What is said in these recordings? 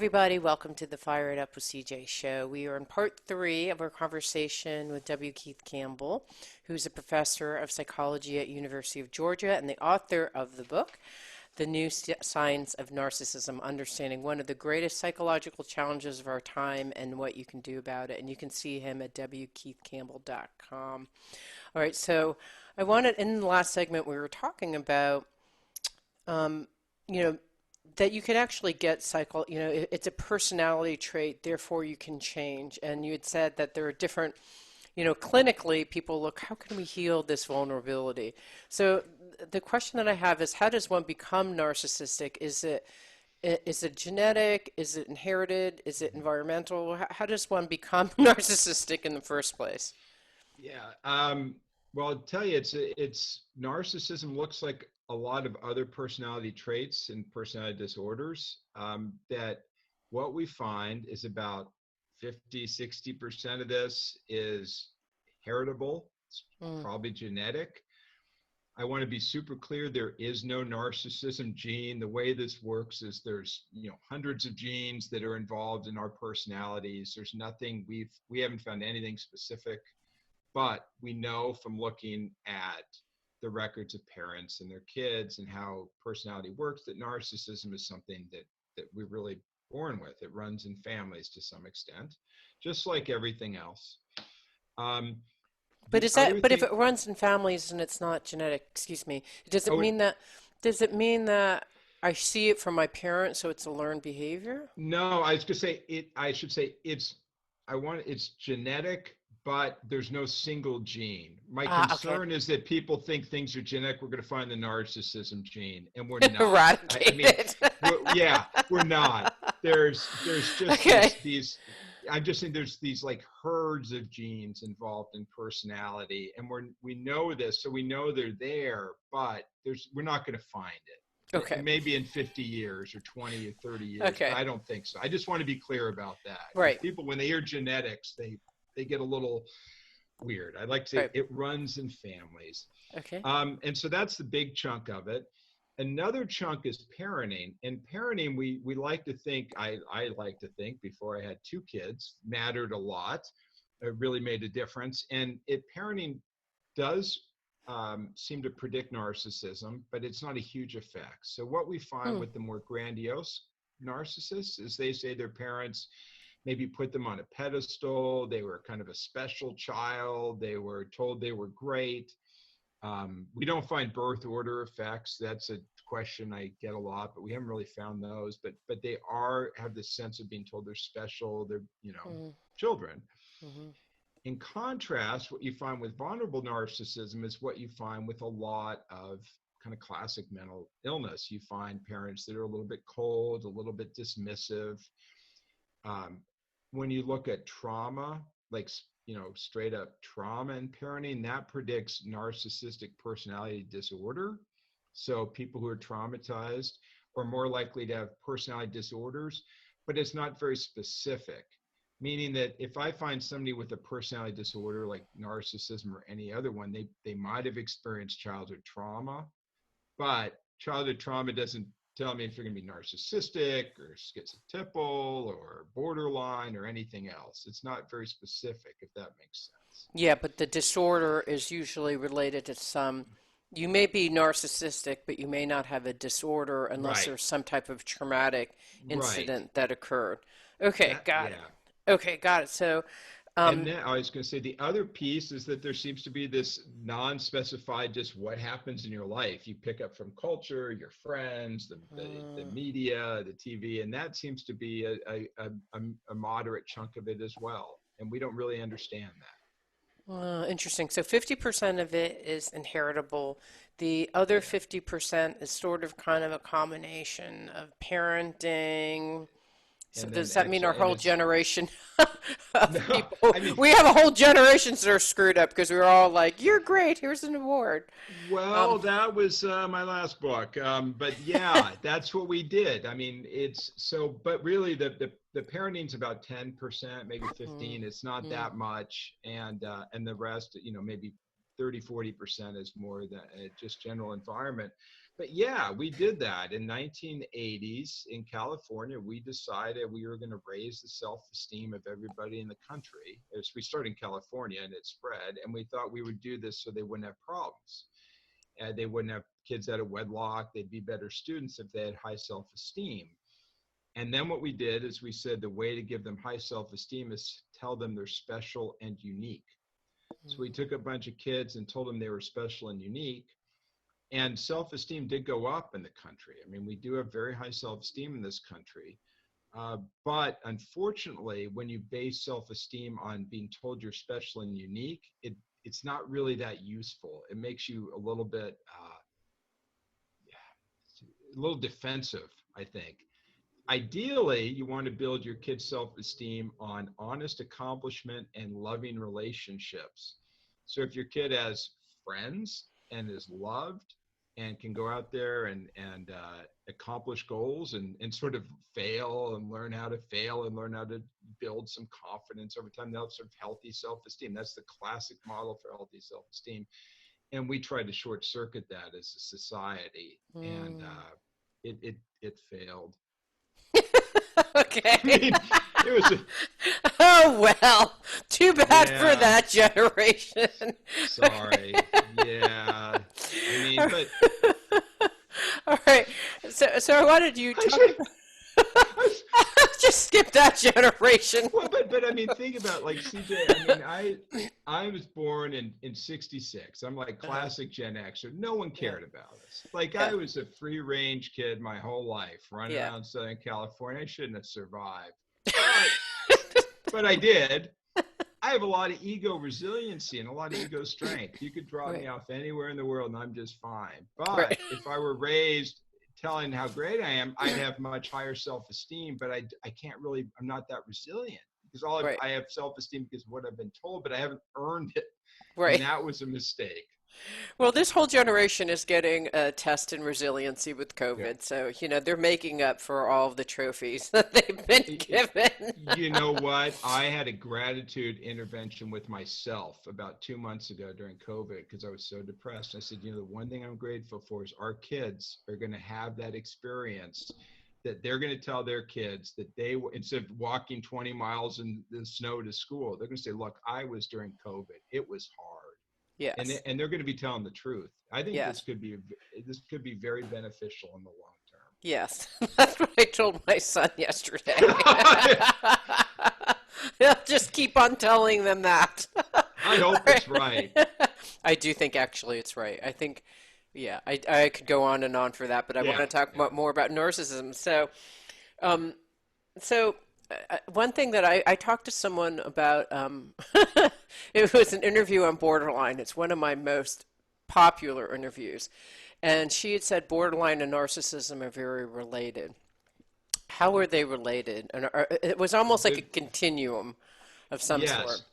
everybody. Welcome to the Fire It Up with CJ show. We are in part 3 of our conversation with W. Keith Campbell, who's a professor of psychology at University of Georgia and the author of the book, The New Science of Narcissism, Understanding One of the Greatest Psychological Challenges of Our Time and What You Can Do About It. And you can see him at wkeithcampbell.com. All right, so I wanted, in the last segment, we were talking about, you know, that you could actually get it's a personality trait, therefore you can change. And you had said that there are different, clinically people look, how can we heal this vulnerability? So the question that I have is, how does one become narcissistic? Is it genetic? Is it inherited? Is it environmental? How does one become narcissistic in the first place? Yeah. Well, I'll tell you, it's narcissism looks like a lot of other personality traits and personality disorders, that what we find is about 50–60% of this is heritable. It's probably genetic. I want to be super clear. There is no narcissism gene. The way this works is there's, hundreds of genes that are involved in our personalities. There's nothing, we haven't found anything specific, but we know from looking at the records of parents and their kids and how personality works that narcissism is something that we're really born with. It runs in families to some extent, just like everything else. But if it runs in families and it's not genetic, excuse me, does it mean that I see it from my parents, so it's a learned behavior? No, I should say it's genetic, but there's no single gene. My concern is that people think things are genetic. We're going to find the narcissism gene, and we're not. Eradicate we're not. There's just these. I'm just saying there's these like herds of genes involved in personality, and we know this, so we know they're there, but we're not going to find it. Okay. Maybe in 50 years or 20 or 30 years. Okay. But I don't think so. I just want to be clear about that. Right. People, when they hear genetics, they get a little weird. I like to say it runs in families. Okay. And so that's the big chunk of it. Another chunk is parenting. And parenting, we like to think, I like to think before I had 2 kids, mattered a lot. It really made a difference. And parenting does seem to predict narcissism, but it's not a huge effect. So what we find with the more grandiose narcissists is they say their parents maybe put them on a pedestal. They were kind of a special child. They were told they were great. We don't find birth order effects. That's a question I get a lot, but we haven't really found those. But they have this sense of being told they're special. They're children. Mm-hmm. In contrast, what you find with vulnerable narcissism is what you find with a lot of kind of classic mental illness. You find parents that are a little bit cold, a little bit dismissive. When you look at trauma, like, straight up trauma in parenting, that predicts narcissistic personality disorder. So people who are traumatized are more likely to have personality disorders, but it's not very specific. Meaning that if I find somebody with a personality disorder like narcissism or any other one, they might have experienced childhood trauma, but childhood trauma doesn't tell me if you're going to be narcissistic or schizotypal or borderline or anything else. It's not very specific, if that makes sense. Yeah, but the disorder is usually related to you may be narcissistic, but you may not have a disorder unless there's some type of traumatic incident that occurred. Okay, got it. Okay, got it. So, and then I was going to say the other piece is that there seems to be this non-specified, just what happens in your life. You pick up from culture, your friends, the media, the TV, and that seems to be a moderate chunk of it as well. And we don't really understand that. Interesting. So 50% of it is inheritable. The other 50% is sort of kind of a combination of parenting. So does that mean our whole generation of people, we have a whole generation that are screwed up because we were all like, you're great, here's an award. Well, that was my last book. But yeah, that's what we did. I mean, but really the parenting's about 10%, maybe 15. It's not that much. And the rest, maybe 30-40% is more than just general environment. But yeah, we did that in 1980s in California. We decided we were going to raise the self-esteem of everybody in the country. As we started in California and it spread, and we thought we would do this so they wouldn't have problems. They wouldn't have kids out of wedlock. They'd be better students if they had high self-esteem. And then what we did is we said the way to give them high self-esteem is tell them they're special and unique. So we took a bunch of kids and told them they were special and unique. And self-esteem did go up in the country. I mean, we do have very high self-esteem in this country. But unfortunately, when you base self-esteem on being told you're special and unique, it's not really that useful. It makes you a little bit, a little defensive, I think. Ideally, you want to build your kid's self-esteem on honest accomplishment and loving relationships. So if your kid has friends and is loved and can go out there and accomplish goals and sort of fail and learn how to fail and learn how to build some confidence over time, that's sort of healthy self-esteem. That's the classic model for healthy self-esteem. And we tried to short circuit that as a society, and it failed. Okay. I mean, it was Oh, well, too bad for that generation. sorry. Yeah. I mean, but All right. So I wanted you to just skip that generation. well, but I mean, think about like CJ. I mean, I was born in '66. I'm like classic Gen Xer. No one cared about us. Like I was a free range kid my whole life, running around Southern California. I shouldn't have survived, but I did. I have a lot of ego resiliency and a lot of ego strength. You could drop me off anywhere in the world and I'm just fine. But if I were raised telling how great I am, I'd have much higher self-esteem, but I can't really, I'm not that resilient because I have self-esteem because of what I've been told, but I haven't earned it. And that was a mistake. Well, this whole generation is getting a test in resiliency with COVID. So, they're making up for all of the trophies that they've been given. You know what? I had a gratitude intervention with myself about 2 months ago during COVID because I was so depressed. I said, the one thing I'm grateful for is our kids are going to have that experience that they're going to tell their kids that they, instead of walking 20 miles in the snow to school, they're going to say, look, I was during COVID. It was hard. Yes. And they're going to be telling the truth. I think this could be very beneficial in the long term. Yes, that's what I told my son yesterday. Just keep on telling them that. I hope it's right. I do think actually it's right. I think, I could go on and on for that, but I want to talk more about narcissism. So one thing that I talked to someone about, it was an interview on borderline. It's one of my most popular interviews. And she had said borderline and narcissism are very related. How are they related? And it was almost like a continuum of some sort.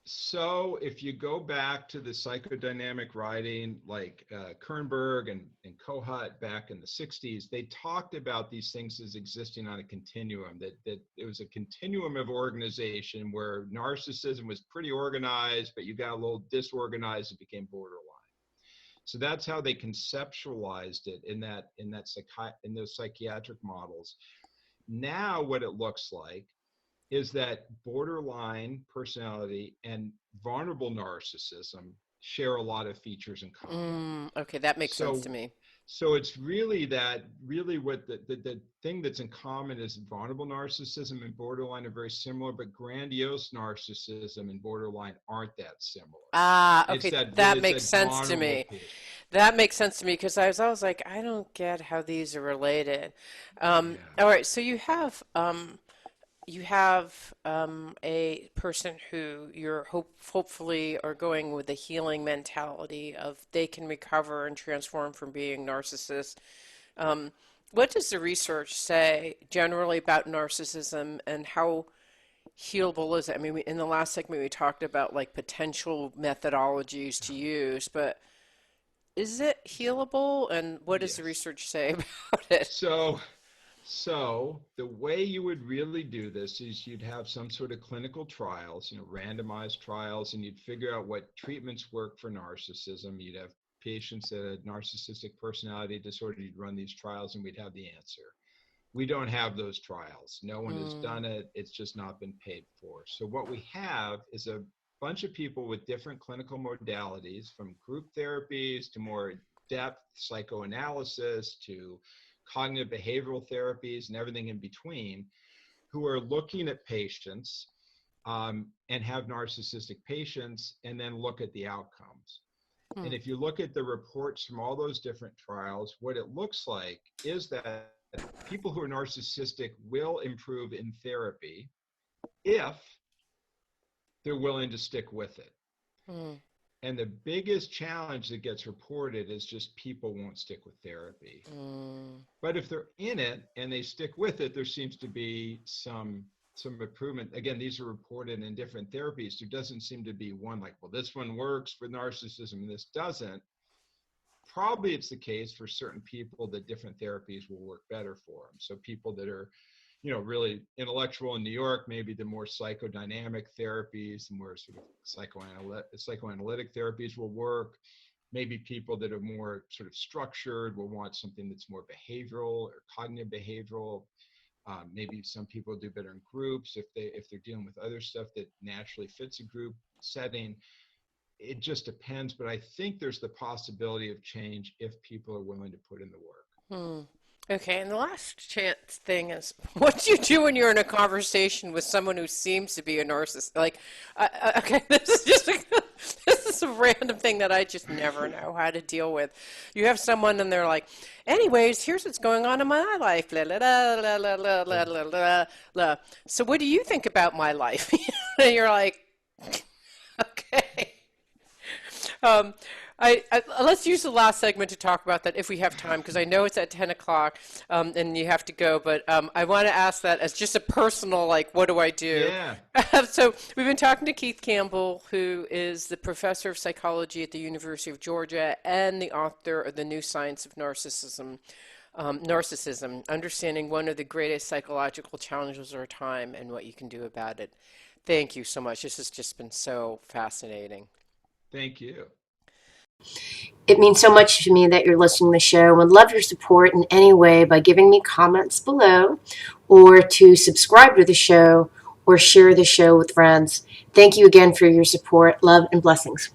So if you go back to the psychodynamic writing, like Kernberg and Kohut back in the 60s, they talked about these things as existing on a continuum, that it was a continuum of organization where narcissism was pretty organized, but you got a little disorganized, it became borderline. So that's how they conceptualized it in those psychiatric models. Now what it looks like is that borderline personality and vulnerable narcissism share a lot of features in common. Okay, that makes sense to me. So it's really what the thing that's in common is vulnerable narcissism and borderline are very similar, but grandiose narcissism and borderline aren't that similar. Okay, that makes sense to me. That makes sense to me because I was like, I don't get how these are related. All right, so you have a person who you're hopefully are going with a healing mentality of they can recover and transform from being narcissist. What does the research say generally about narcissism and how healable is it? I mean, in the last segment we talked about like potential methodologies to use, but is it healable? And what does the research say about it? So So the way you would really do this is you'd have some sort of clinical trials, randomized trials, and you'd figure out what treatments work for narcissism. You'd have patients that had narcissistic personality disorder. You'd run these trials, and we'd have the answer. We don't have those trials. No one has done it. It's just not been paid for. So what we have is a bunch of people with different clinical modalities, from group therapies to more depth psychoanalysis to cognitive behavioral therapies and everything in between, who are looking at patients and have narcissistic patients and then look at the outcomes. And if you look at the reports from all those different trials, what it looks like is that people who are narcissistic will improve in therapy if they're willing to stick with it. And the biggest challenge that gets reported is just people won't stick with therapy. But if they're in it and they stick with it, there seems to be some improvement. Again, these are reported in different therapies. There doesn't seem to be one like, well, this one works for narcissism and this doesn't. Probably it's the case for certain people that different therapies will work better for them. So people that are, really intellectual in New York, maybe the more psychodynamic therapies, the more sort of psychoanalytic therapies will work. Maybe people that are more sort of structured will want something that's more behavioral or cognitive behavioral. Maybe some people do better in groups if they're dealing with other stuff that naturally fits a group setting. It just depends, but I think there's the possibility of change if people are willing to put in the work. Okay, and the last chance thing is, what do you do when you're in a conversation with someone who seems to be a narcissist? Like, okay, this is a random thing that I just never know how to deal with. You have someone and they're like, anyways, here's what's going on in my life. La, la, la, la, la, la, la, la, la, la. So what do you think about my life? And you're like, okay. Let's use the last segment to talk about that if we have time, because I know it's at 10 o'clock and you have to go, but I want to ask that as just a personal, like, what do I do? Yeah. So we've been talking to Keith Campbell, who is the professor of psychology at the University of Georgia and the author of the new Science of Narcissism, understanding one of the greatest psychological challenges of our time and what you can do about it. Thank you so much. This has just been so fascinating. Thank you. It means so much to me that you're listening to the show. I would love your support in any way by giving me comments below, or to subscribe to the show or share the show with friends. Thank you again for your support. Love and blessings.